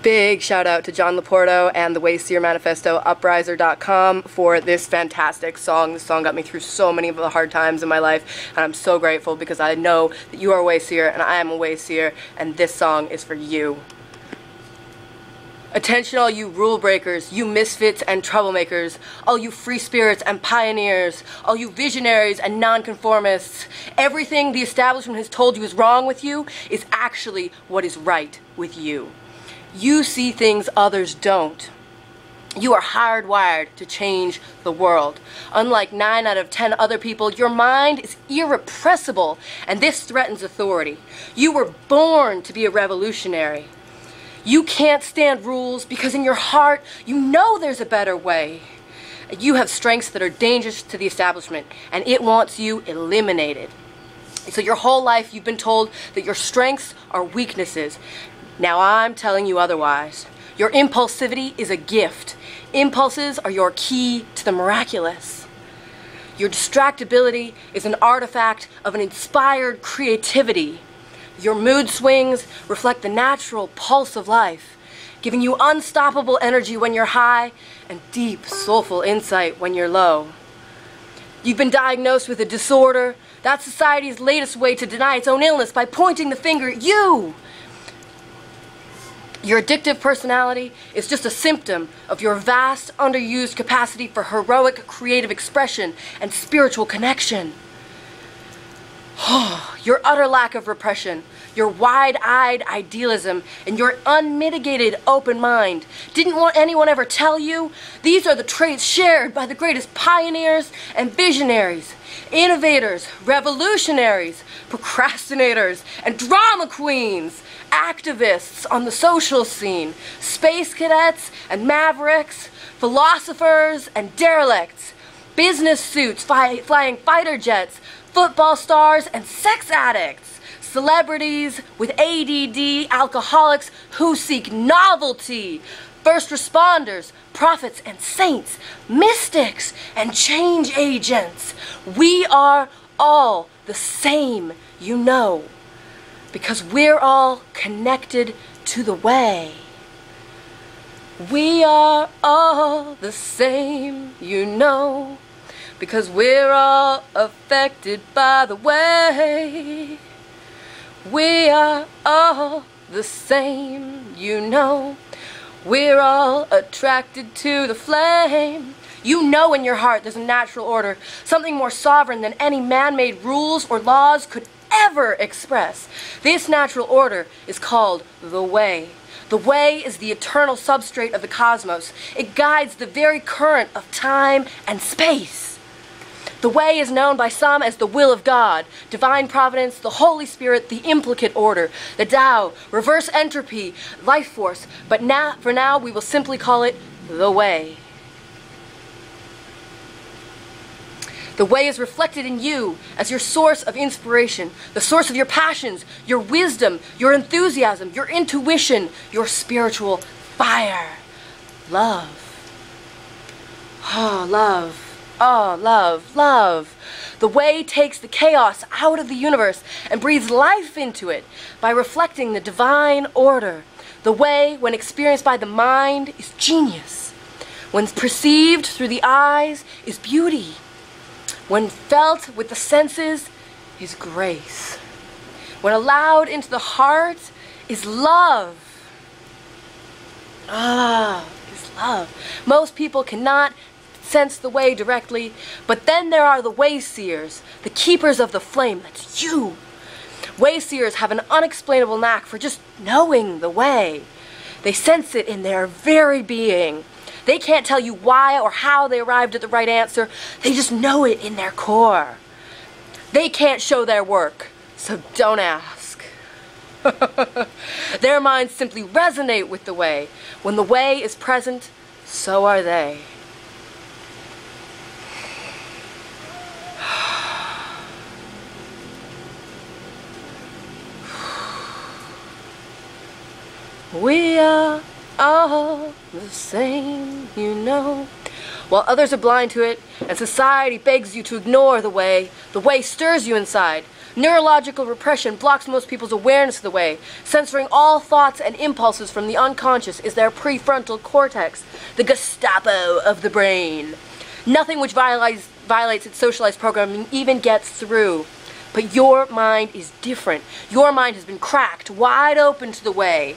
Big shout out to John Laporto and the WaySeer Manifesto, upriser.com, for this fantastic song. This song got me through so many of the hard times in my life, and I'm so grateful because I know that you are a WaySeer and I am a WaySeer, and this song is for you. Attention all you rule breakers, you misfits and troublemakers, all you free spirits and pioneers, all you visionaries and nonconformists. Everything the establishment has told you is wrong with you is actually what is right with you. You see things others don't. You are hardwired to change the world. Unlike 9 out of 10 other people, your mind is irrepressible, and this threatens authority. You were born to be a revolutionary. You can't stand rules because in your heart you know there's a better way. You have strengths that are dangerous to the establishment, and it wants you eliminated. So your whole life you've been told that your strengths are weaknesses. Now I'm telling you otherwise. Your impulsivity is a gift. Impulses are your key to the miraculous. Your distractibility is an artifact of an inspired creativity. Your mood swings reflect the natural pulse of life, giving you unstoppable energy when you're high and deep, soulful insight when you're low. You've been diagnosed with a disorder. That's society's latest way to deny its own illness by pointing the finger at you. Your addictive personality is just a symptom of your vast, underused capacity for heroic creative expression and spiritual connection. Your utter lack of repression, your wide-eyed idealism, and your unmitigated open mind. Didn't want anyone ever tell you? These are the traits shared by the greatest pioneers and visionaries, innovators, revolutionaries, procrastinators, and drama queens, activists on the social scene, space cadets and mavericks, philosophers and derelicts, business suits flying fighter jets, football stars and sex addicts, celebrities with ADD, alcoholics who seek novelty, first responders, prophets and saints, mystics and change agents. We are all the same, you know, because we're all connected to the way. We are all the same, you know, because we're all affected by the way. We are all the same, you know. We're all attracted to the flame. You know in your heart there's a natural order, something more sovereign than any man-made rules or laws could ever express. This natural order is called the way. The way is the eternal substrate of the cosmos. It guides the very current of time and space. The way is known by some as the will of God, divine providence, the Holy Spirit, the implicate order, the Tao, reverse entropy, life force, but for now we will simply call it the way. The way is reflected in you as your source of inspiration, the source of your passions, your wisdom, your enthusiasm, your intuition, your spiritual fire. Love. Oh, love. Oh, love, love. The way takes the chaos out of the universe and breathes life into it by reflecting the divine order. The way, when experienced by the mind, is genius. When perceived through the eyes, is beauty. When felt with the senses, is grace. When allowed into the heart, is love. Is love. Most people cannot sense the way directly, but then there are the WaySeers, the keepers of the flame. That's you. WaySeers have an unexplainable knack for just knowing the way. They sense it in their very being. They can't tell you why or how they arrived at the right answer. They just know it in their core. They can't show their work, so don't ask. Their minds simply resonate with the way. When the way is present, so are they. We are all the same, you know. While others are blind to it, and society begs you to ignore the way stirs you inside. Neurological repression blocks most people's awareness of the way. Censoring all thoughts and impulses from the unconscious is their prefrontal cortex, the Gestapo of the brain. Nothing which violates its socialized programming even gets through. But your mind is different. Your mind has been cracked wide open to the way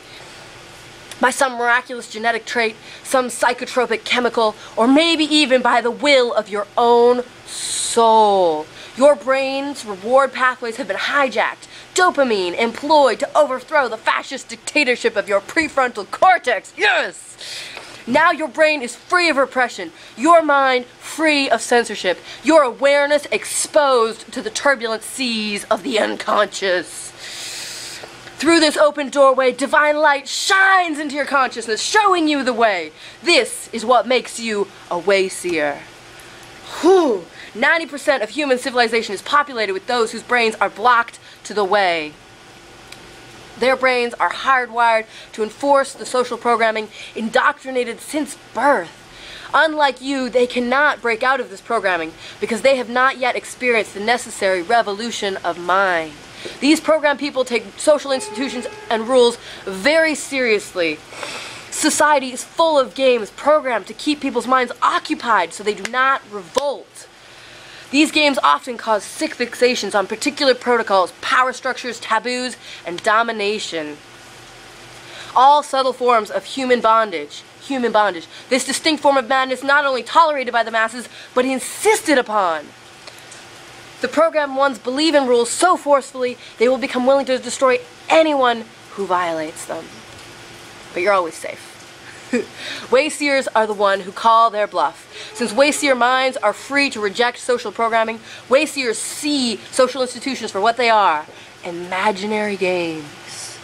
by some miraculous genetic trait, some psychotropic chemical, or maybe even by the will of your own soul. Your brain's reward pathways have been hijacked, dopamine employed to overthrow the fascist dictatorship of your prefrontal cortex. Yes! Now your brain is free of repression, your mind free of censorship, your awareness exposed to the turbulent seas of the unconscious. Through this open doorway, divine light shines into your consciousness, showing you the way. This is what makes you a WaySeer. 90% of human civilization is populated with those whose brains are blocked to the way. Their brains are hardwired to enforce the social programming indoctrinated since birth. Unlike you, they cannot break out of this programming because they have not yet experienced the necessary revolution of mind. These programmed people take social institutions and rules very seriously. Society is full of games programmed to keep people's minds occupied so they do not revolt. These games often cause sick fixations on particular protocols, power structures, taboos, and domination. All subtle forms of human bondage. This distinct form of madness not only tolerated by the masses, but insisted upon. The programmed ones believe in rules so forcefully, they will become willing to destroy anyone who violates them. But you're always safe. WaySeers are the one who call their bluff. Since WaySeer minds are free to reject social programming, WaySeers see social institutions for what they are: imaginary games.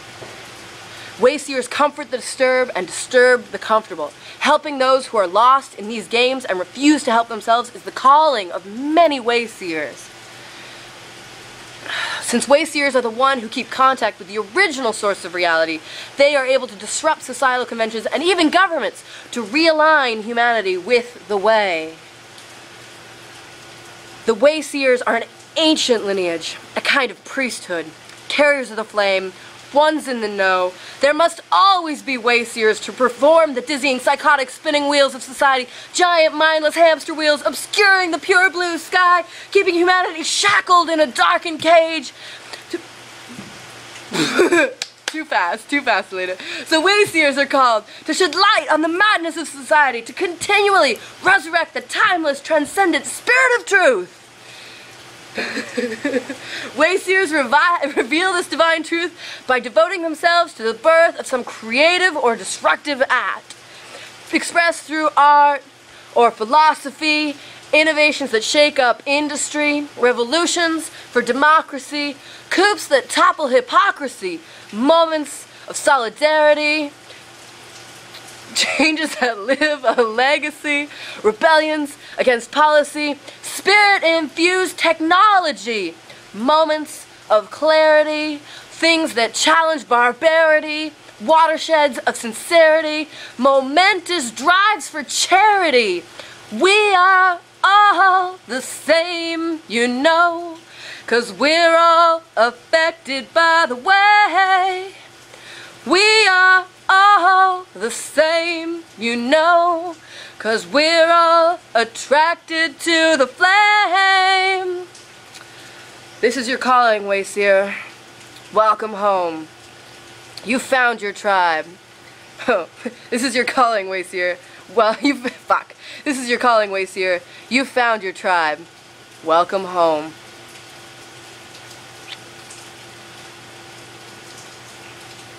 WaySeers comfort the disturbed and disturb the comfortable. Helping those who are lost in these games and refuse to help themselves is the calling of many WaySeers. Since WaySeers are the one who keep contact with the original source of reality, they are able to disrupt societal conventions and even governments to realign humanity with the way. The WaySeers are an ancient lineage, a kind of priesthood, carriers of the flame, ones in the know. There must always be WaySeers to perform the dizzying, psychotic spinning wheels of society, giant mindless hamster wheels obscuring the pure blue sky, keeping humanity shackled in a darkened cage. Too fast, Elena. So WaySeers are called to shed light on the madness of society, to continually resurrect the timeless, transcendent spirit of truth. WaySeers reveal this divine truth by devoting themselves to the birth of some creative or destructive act, expressed through art or philosophy, innovations that shake up industry, revolutions for democracy, coups that topple hypocrisy, moments of solidarity, changes that live a legacy, rebellions against policy, spirit-infused technology, moments of clarity, things that challenge barbarity, watersheds of sincerity, momentous drives for charity. We are all the same, you know, 'cause we're all affected by the way. We are all the same, you know, 'cause we're all attracted to the flame. This is your calling, WaySeer. Welcome home. You found your tribe. This is your calling, WaySeer. Well, This is your calling, WaySeer. You found your tribe. Welcome home.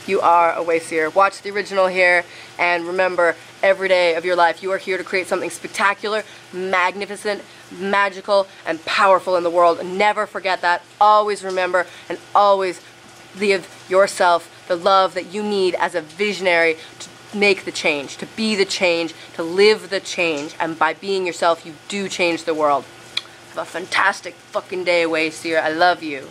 You are a WaySeer. Watch the original here, and remember, every day of your life you are here to create something spectacular, magnificent, magical, and powerful in the world. Never forget that. Always remember, and always give yourself the love that you need as a visionary to make the change, to be the change, to live the change. And by being yourself, you do change the world. Have a fantastic fucking day, WaySeer. I love you.